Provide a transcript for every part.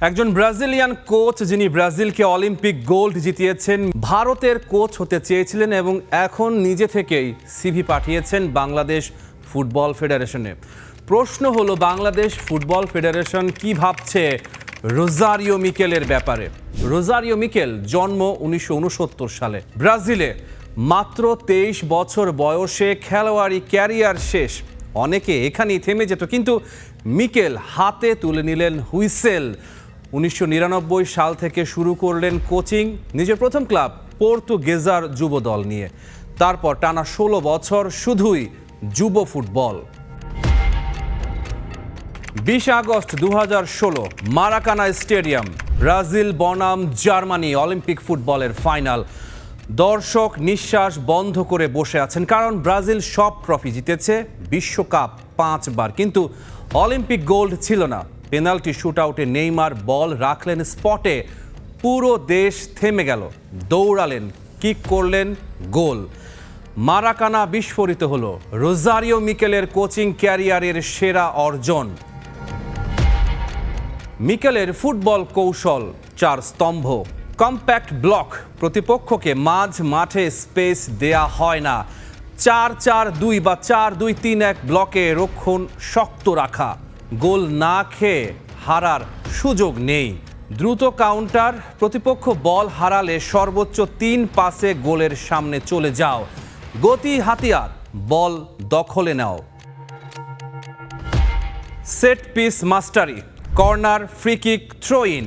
একজন Brazilian coach যিনি ব্রাজিলকে Olympic gold জিতিয়েছেন, ভারতের কোচ হতে চেয়েছিলেন এবং এখন নিজে থেকেই সিভি পাঠিয়েছেন বাংলাদেশ ফুটবল ফেডারেশনে। প্রশ্ন হলো, বাংলাদেশ ফুটবল ফেডারেশন কি ভাবছে রোজারিও মিকেলের ব্যাপারে? রোজারিও মিকেল জন্ম 1969 সালে ব্রাজিলে। মাত্র 23 বছর বয়সে খেলোয়াড়ি ক্যারিয়ার শেষ। অনেকে এখানেই থেমে যেত, কিন্তু মিকেল হাতে তুলে নিলেন হুইসেল। 1999 সাল থেকে শুরু করলেন কোচিং, নিজের প্রথম ক্লাব পর্তুগেজার যুব দল নিয়ে। তারপর টানা 16 বছর শুধুই যুব ফুটবল। 20 আগস্ট 2016 মারাকানা স্টেডিয়াম, ব্রাজিল বনাম জার্মানি অলিম্পিক ফুটবলের ফাইনাল। দর্শক নিঃশ্বাস বন্ধ করে বসে আছেন, কারণ ব্রাজিল সব ট্রফি জিতেছে, বিশ্বকাপ 5 বার, কিন্তু অলিম্পিক গোল্ড ছিল না। পেনাল্টি শুটআউটে নেইমার বল রাখলেন স্পটে, পুরো দেশ থেমে গেল। দৌড়ালেন, কিক করলেন, গোল। মারাকানা বিস্ফোরিত হলো। রোজারিও মিকেলের কোচিং ক্যারিয়ারের সেরা অর্জন। মিকেলের ফুটবল কৌশল 4 স্তম্ভ, কম্প্যাক্ট ব্লক, প্রতিপক্ষকে মাঝ মাঠে স্পেস দেয়া হয় না। 4-4-2 বা 4-2-3-1 ব্লকে রক্ষণ শক্ত রাখা, গোল না খেয়ে হারার সুযোগ নেই। দ্রুত কাউন্টার, প্রতিপক্ষ বল হারালে সর্বোচ্চ 3 পাসে গোলের সামনে চলে যাও। গতি হাতিয়ার, বল দখলে নাও। Set piece mastery, corner, free kick, throw in,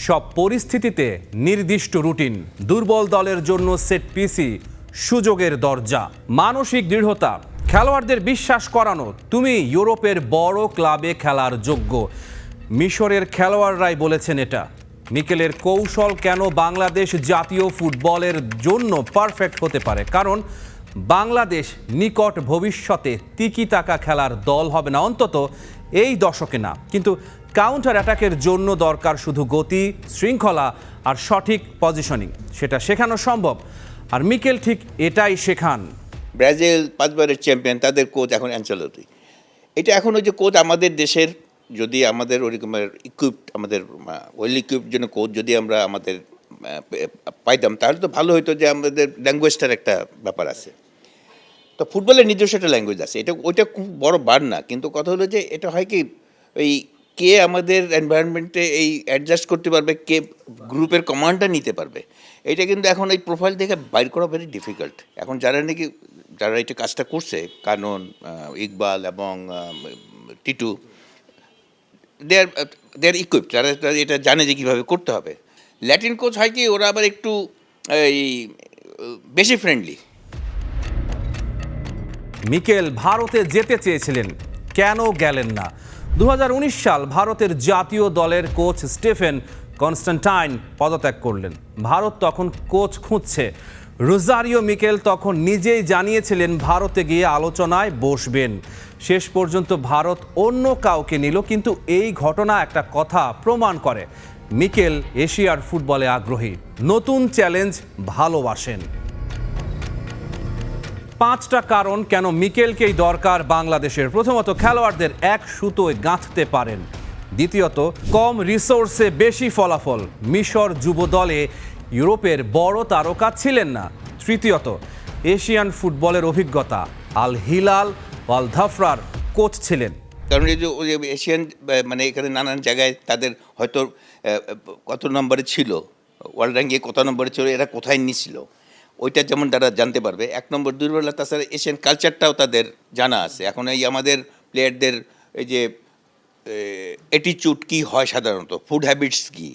সব পরিস্থিতিতে নির্দিষ্ট রুটিন। দুর্বল দলের জন্য সেট পিসই সুযোগের দরজা। মানসিক দৃঢ়তা, খেলোয়াড়দের বিশ্বাস করানো তুমি ইউরোপের বড় ক্লাবে খেলার যোগ্য। মিশরের খেলোয়াড়রাই বলেছেন এটা। মিকেলের কৌশল কেন বাংলাদেশ জাতীয় ফুটবলের জন্য পারফেক্ট হতে পারে, কারণ বাংলাদেশ নিকট ভবিষ্যতে তিকি টাকা খেলার দল হবে না, অন্তত এই দশকে না। কিন্তু কাউন্টার অ্যাটাকের জন্য দরকার শুধু গতি, শৃঙ্খলা আর সঠিক পজিশনিং। সেটা শেখানো সম্ভব, আর মিকেল ঠিক এটাই শেখান। ব্রাজিল 5 বারের চ্যাম্পিয়ন, তাদের কোচ এখন অ্যানচেলোটি। এটা এখন ওই যে কোচ আমাদের দেশের, যদি আমাদের ওরকমের ইকুইপড, আমাদের ওয়েল ইকুইপড জন্য কোচ যদি আমরা আমাদের পাইতাম, তাহলে তো ভালো হতো। যে আমাদের ল্যাঙ্গুয়েজটার একটা ব্যাপার আছে, তো ফুটবলের নিজস্ব একটা ল্যাঙ্গুয়েজ আছে, এটা ওইটা খুব বড় বার না। কিন্তু কথা হলো যে এটা হয় কি, ওই কে আমাদের এনভায়রনমেন্টে এই অ্যাডজাস্ট করতে পারবে, কে গ্রুপের কমান্ডটা নিতে পারবে, এটা কিন্তু এখন এই প্রোফাইল দেখে বাইর করা ভেরি ডিফিকাল্ট। এখন যারা নাকি যারা এটা কাজটা করছে, কানন, ইকবাল এবং টিটু, দে আর ইকুইপড, যারা এটা জানে যে কীভাবে করতে হবে। ল্যাটিন কোচ হয় কি, ওরা আবার একটু এই বেশি ফ্রেন্ডলি। মিকেল ভারতে যেতে চেয়েছিলেন, কেন গেলেন না? 2019 সাল ভারতের জাতীয় দলের কোচ স্টিফেন কনস্ট্যান্টাইন পদত্যাগ করলেন। ভারত তখন কোচ খুঁজছে। রোজারিও মিকেল তখন নিজেই জানিয়েছিলেন ভারতে গিয়ে আলোচনায় বসবেন। শেষ পর্যন্ত ভারত অন্য কাউকে নিল, কিন্তু এই ঘটনা একটা কথা প্রমাণ করে, মিকেল এশিয়ার ফুটবলে আগ্রহী, নতুন চ্যালেঞ্জ ভালোবাসেন। 5টা কারণ কেন মিকেলকেই দরকার বাংলাদেশের। প্রথমত, খেলোয়াড়দের এক সুতোয় গাঁথতে পারেন। দ্বিতীয়ত, কম রিসোর্সে বেশি ফলাফল। মিশর যুব দলে ইউরোপের বড় তারকা ছিলেন না। তৃতীয়ত, এশিয়ান ফুটবলের অভিজ্ঞতা। আল হিলাল, আল ধাফরার কোচ ছিলেন। কারণ এই যে এশিয়ান, মানে এখানে নানান জায়গায় তাদের হয়তো কত নম্বরে ছিল, ওয়ার্ল্ড র্যাঙ্কে কত নম্বরে ছিল, এরা কোথায় নিয়েছিল, ওইটা যেমন তারা জানতে পারবে। 1 নম্বর দুর্বলতা, তাছাড়া এশিয়ান কালচারটাও তাদের জানা আছে। এখন এই আমাদের প্লেয়ারদের এই যে অ্যাটিচিউড কী হয় সাধারণত, ফুড হ্যাবিটস কী,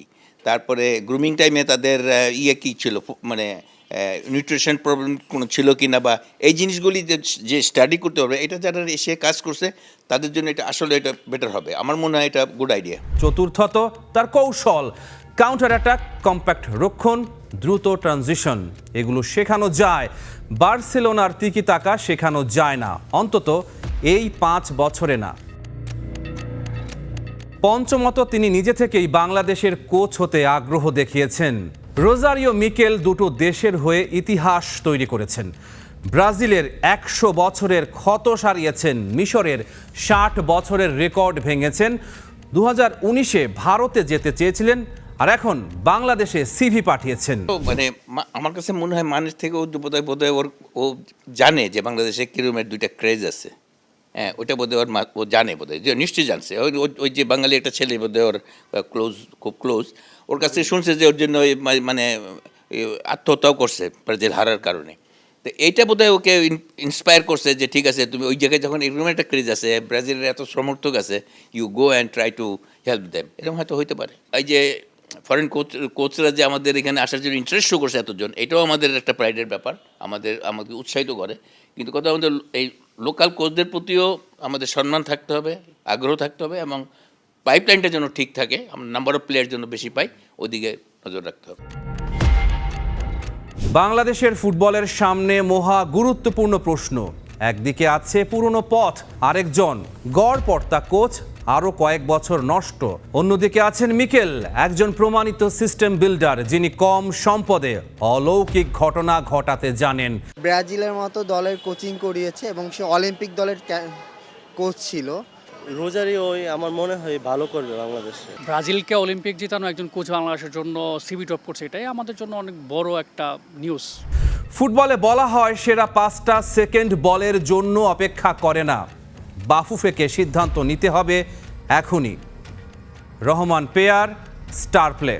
তারপরে গ্রুমিং টাইমে তাদের কী ছিল, মানে নিউট্রিশন প্রবলেম কোনো ছিল কি না, বা এই জিনিসগুলি যে স্টাডি করতে হবে, এটা যারা এসে কাজ করছে তাদের জন্য এটা আসলে এটা বেটার হবে। আমার মনে হয় এটা গুড আইডিয়া। চতুর্থত, তার কৌশল, কাউন্টার অ্যাটাক, কম্প্যাক্ট রক্ষণ, দ্রুত ট্রানজিশন, এগুলো শেখানো যায়। বার্সেলোনার তিকি টাকা শেখানো যায় না, অন্তত এই 5 বছরে না। পঞ্চমত, তিনি নিজে থেকেই বাংলাদেশের কোচ হতে আগ্রহ দেখিয়েছেন। রোজারিও মিকেল দুটো দেশের হয়ে ইতিহাস তৈরি করেছেন। ব্রাজিলের 100 বছরের ক্ষত সারিয়েছেন, মিশরের 60 বছরের রেকর্ড ভেঙেছেন, 2019-এ ভারতে যেতে চেয়েছিলেন, আর এখন বাংলাদেশে সিভি পাঠিয়েছেন। তো মানে আমার কাছে মনে হয় মানুষ থেকে বোধহয় ও জানে যে বাংলাদেশে কিরমের দুইটা ক্রেজ আছে। হ্যাঁ, ওটা বোধহয় ও জানে, বোধহয় যে নিশ্চয়ই জানছে। ওই যে বাঙালি একটা ছেলে বোধহয় ওর খুব ক্লোজ, ওর কাছ থেকে শুনছে যে ওর জন্য মানে আত্মহত্যাও করছে ব্রাজিল হারার কারণে। তো এইটা বোধহয় ওকে ইন্সপায়ার করছে যে ঠিক আছে, তুমি ওই জায়গায় যখন এরকম একটা ক্রেজ আছে, ব্রাজিলের এত সমর্থক আছে, you go and try to help them, এরকম হয়তো হইতে পারে। এই যে ফরেন কোচরা যে আমাদের এখানে আসার জন্য ইন্টারেস্ট শো করছে এতজন, এটাও আমাদের একটা প্রাইডের ব্যাপার, আমাকে উৎসাহিত করে। কিন্তু কথা আমাদের এই লোকাল কোচদের প্রতিও আমাদের সম্মান থাকতে হবে, আগ্রহ থাকতে হবে, এবং পাইপলাইনটা যেন ঠিক থাকে, আমরা নাম্বার অফ প্লেয়ার যেন বেশি পাই, ওদিকে নজর রাখতে হবে। বাংলাদেশের ফুটবলের সামনে মহা গুরুত্বপূর্ণ প্রশ্ন। একদিকে আছে পুরনো পথ, আরেকজন গড়পড়তা কোচ, আরও কয়েক বছর নষ্ট। অন্যদিকে আছেন মিকেল, একজন প্রমাণিত সিস্টেম বিল্ডার, যিনি কম সম্পদে অলৌকিক ঘটনা ঘটাতে জানেন। ব্রাজিলের মতো দলের কোচিং করিয়েছে এবং সে অলিম্পিক দলের কোচ ছিল। রোজারিও আমার মনে হয় ভালো করবে বাংলাদেশে। ব্রাজিলকে অলিম্পিক জেতানো একজন কোচ বাংলাদেশের জন্য সিভি টপ করছে, এটাই আমাদের জন্য অনেক বড় একটা নিউজ। ফুটবলে বলা হয় সেরা 5টা সেকেন্ড বলের জন্য অপেক্ষা করে না, বাফুফেকে সিদ্ধান্ত নিতে হবে এখনই। Rahman pair, star play.